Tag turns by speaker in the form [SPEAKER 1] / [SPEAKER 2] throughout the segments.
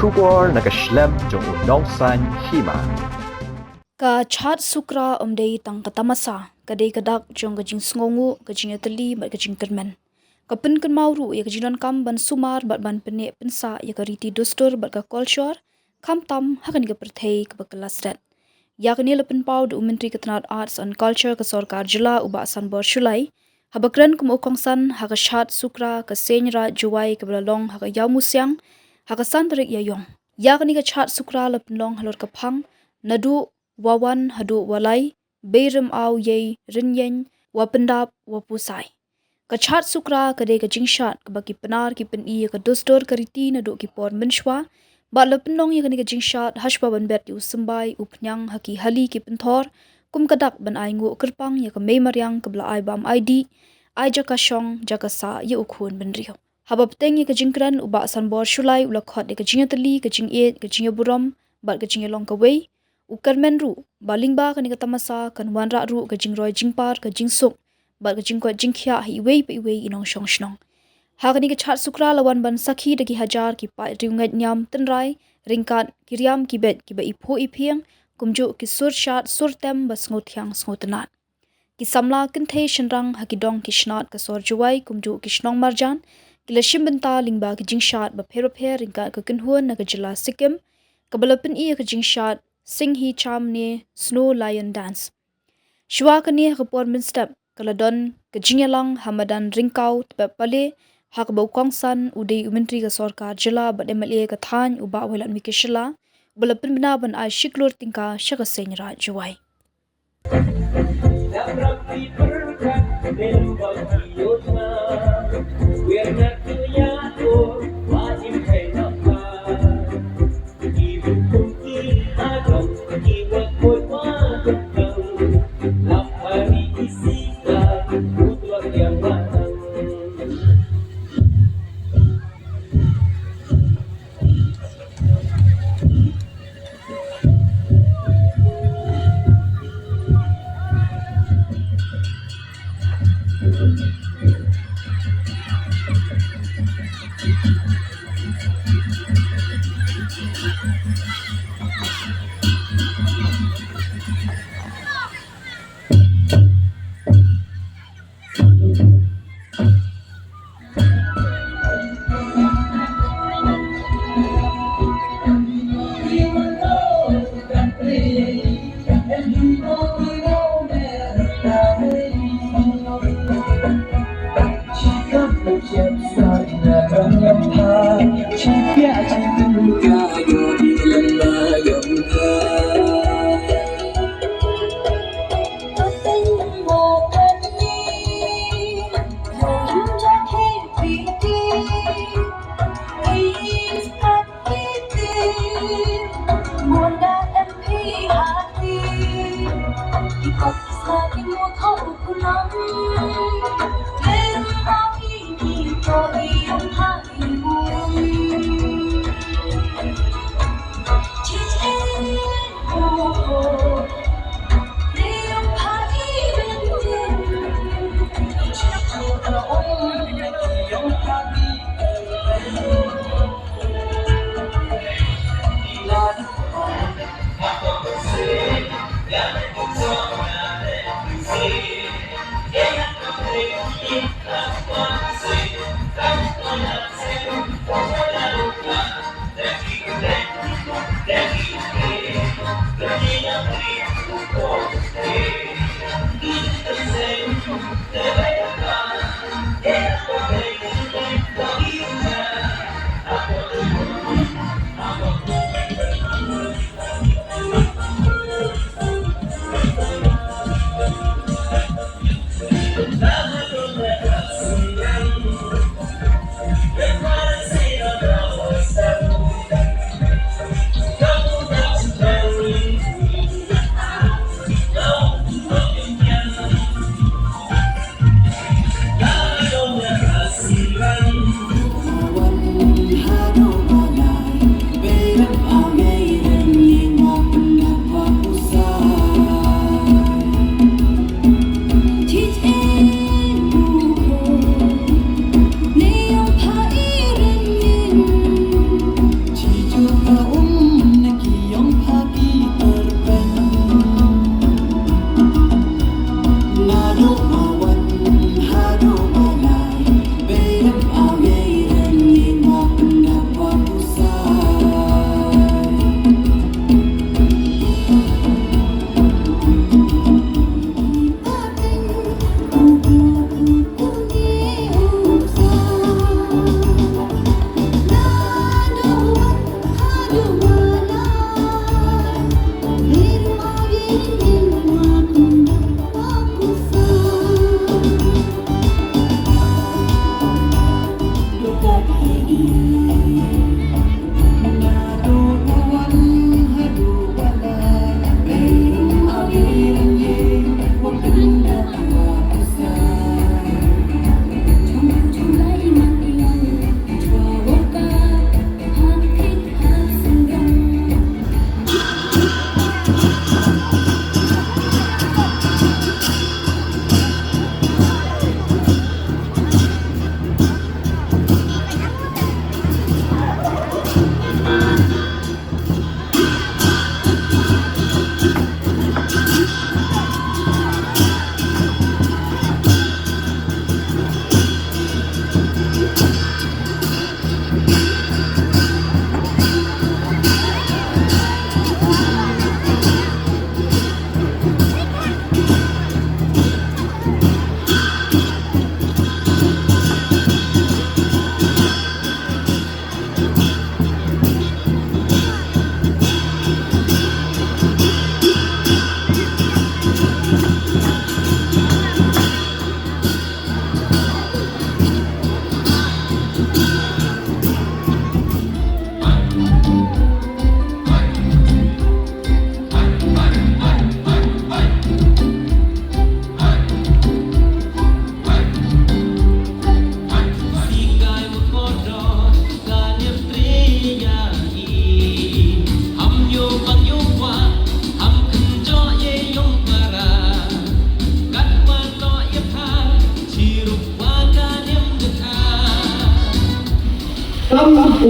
[SPEAKER 1] Shubor nakaslem jong unongsan Hima.
[SPEAKER 2] Ka chat Sukra omdei tang katamasa kadai kadak jong gajing sngongu gajing ateli bat gajing termen. Kapin kan mauru ya gajinan kam ban sumar bat ban pene pensa ya kariti dostor bat ka culture kam tam hakan ga perthei ka kelas rat. Ya kini lepin pau du Menteri Ketenat Arts and Culture ke Sorkar Jila uba san bor Shulai habakran kum okongsan haka chat Sukra ke Seiñraij Jowai ke belalong haka yaw musyang haka santrik ya yong. Ya kini ka chat Sukra lepin long halor kapang nadu wawan hadu walai beirim au yei rinyeng wa Pyndep wa pusai. Ka chat Sukra ka de ka jingshat ka baki penar ki pen i ka dostor ka riti na do ki por menshwa ba lepin long ya ka jingshat hashba ban bet yu sembai upnyang haki hali ki penthor kum kadak ban ai ngu kerpang ya ka mei maryang ka bla ai bam ID ai jaka shong jaka sa ya ukhun ben rio. Hapdeng ya ka jingkran uba san bor Shulai ulakhot de ka jingatali ka jingit ka jingaburam ba ka jingalong ka wei ukarmen ru balingba ka tamasa kan wanra ru ka jingroi jingpar ka jingsuk ba ka jingko jingkhya hi wei pe wei inong shong shnong ha ka chat Sukra lawan ban sakhi de ki hajar ki pa riungat nyam tenrai ringkat kiriam ki bet ki ba ipho iphiang kumju ki sur shat sur tem bas ngothyang sngotanat ki samla kinthe shinrang hakidong ki shnat ka sor Jowai kumju ki shnong marjan ki lashim benta lingba ki jingshat ba phero pher ringkat ka kinhuan na ka jila Sikkim ka balapin i ka jingshat Singhi cham ne snow lion dance. Shwa ka ne ka por Pyndep kaladon ka jingalang hamadan ringkau tpa pale hak bau kongsan udei Menteri ka Sorkar Jila bat MLA ka than uba welat mikishla balapin bina ban ai shiklur tingka shaka Seiñraij Jowai.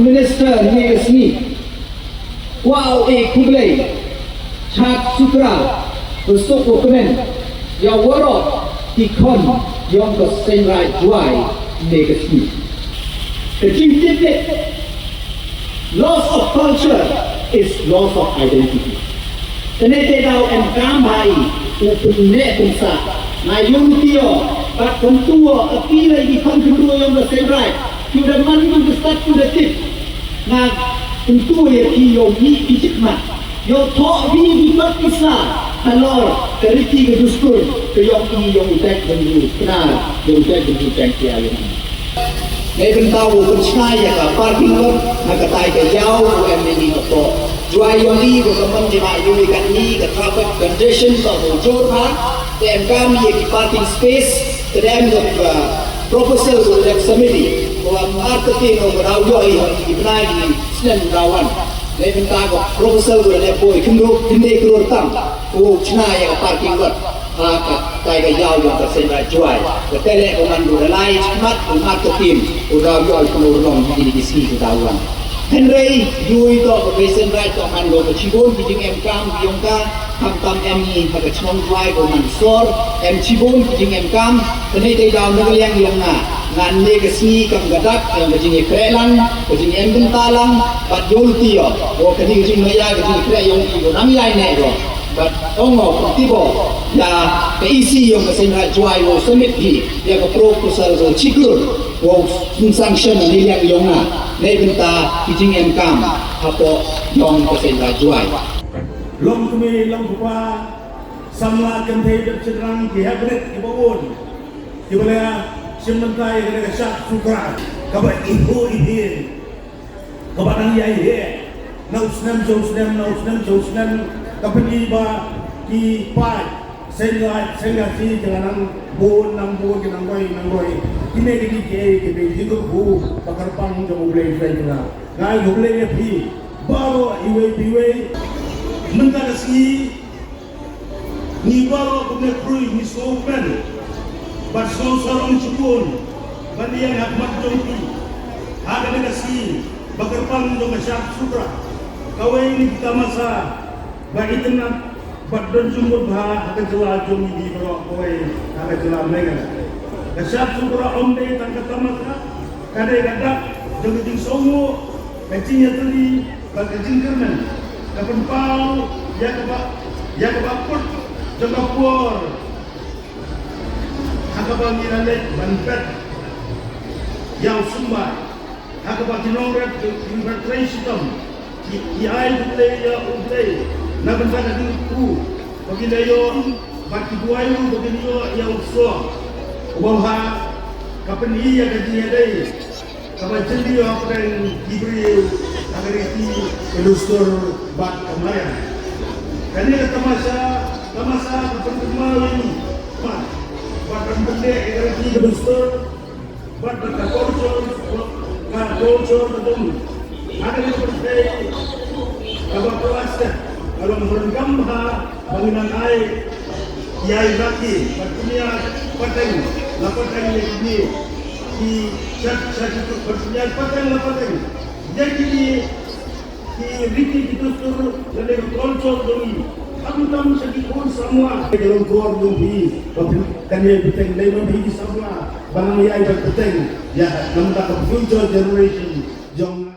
[SPEAKER 3] Minister Negasmi. Wow, kublai. Chat Sukra. Besok dokumen. Yang warok dikon yang ke Seiñraij Jowai Negasmi. The Jingsakhi. Loss of culture is loss of identity. Tenete daw en kamai upune pensa. Na yung tiyo pat kontuo apila di kontuo yang ke Seiñraij. Sudah mandu ke start to the tip. Na kontuo ya tiyo ni kijikmat. Yo to bi mat isa. Halor keriti ke duskur ke yang utek bendu kenar yang utek bendu cengkia yang. Nên tahu percaya ya ka parking lot nak katai ke jauh MNI atau Jowai yoni ko kaman di mayu ikan ni ke traffic congestion ka bocor ha tem kami ki parking space terem of proposal ko the committee ko marketing ko rawyo ai ki benai ni snen rawan nên ta ko proposal ko le boy kimro kinde kror tam ko chna ya parking lot kai ga yau yang ke Seiñraij Jowai ke tele ko man do lai mat ko marketing ko rawyo ko long di sini tawan Henry yui to ke Seiñraij to man do ke chibon ki jing em kam yong ka ham tam em ni ha ke chong Jowai ko man sor em chibon ki jing em kam tene dei daw na yang yong na ngan ne ke si kam gadak yang ke jing krelan ke jing em bentalang pat yul tio ko ke jing maya ke jing kre yong ki nang yai ne do but ongo tibo ya ke isi yang ke Seiñraij Jowai wo submit hi ya ke proposal so chikur wo sanction ni yang yong na nei benta kijing em kam apo yong ke Seiñraij Jowai
[SPEAKER 4] long kami long kupa samla kan thei dap cenderang ki habret ki bawon ki bala sementai ke syak Sukra ka ba ibu idin ka ba nang yai he naus nam kapani ba ki pat Seiñraij si jangan bon nang bon ki nang goi kine ke be hidu bu bakar pang jo boleh Seiñraij ngai boleh pi baro iwe mengarasi ni baro punya krui ni sopen bat sorong cipun bandian hakmat jongki ada negasi bakar pang jo syak Sukra kawai ni kita masa bagi tenang bat don jumur bah akan jela jom di baro kawai akan jela mereka syak Sukra omde tangkat tamaka kadai gadak jong songo kecinya tadi bagi jingkerman kapan pau ya kebaput jangka puar hakabang nilai banpet yang sumbai hakabang jinongret infantry system di air utlay ya utlay na banpet itu bagi layo bagi buayu bagi layo ya uswa ubah kapan iya gajinya dai kapan jadi apa yang diberi agar itu pelusur bat kemarin. Kerana tamasa pertemuan ini, bat pendek agar itu pelusur bat berkacor betul. Agar itu berdaya kabar kuasa kalau merengam bangunan air yai baki berpunya pateng lapateng ini di satu berpunya pateng lapateng. Jadi di riki itu suruh jadi kontrol doni. Am sedikit pun semua dalam keluar doni. Kan yang penting dalam hidup semua. Barang yang penting ya, namun tak future generation. Jangan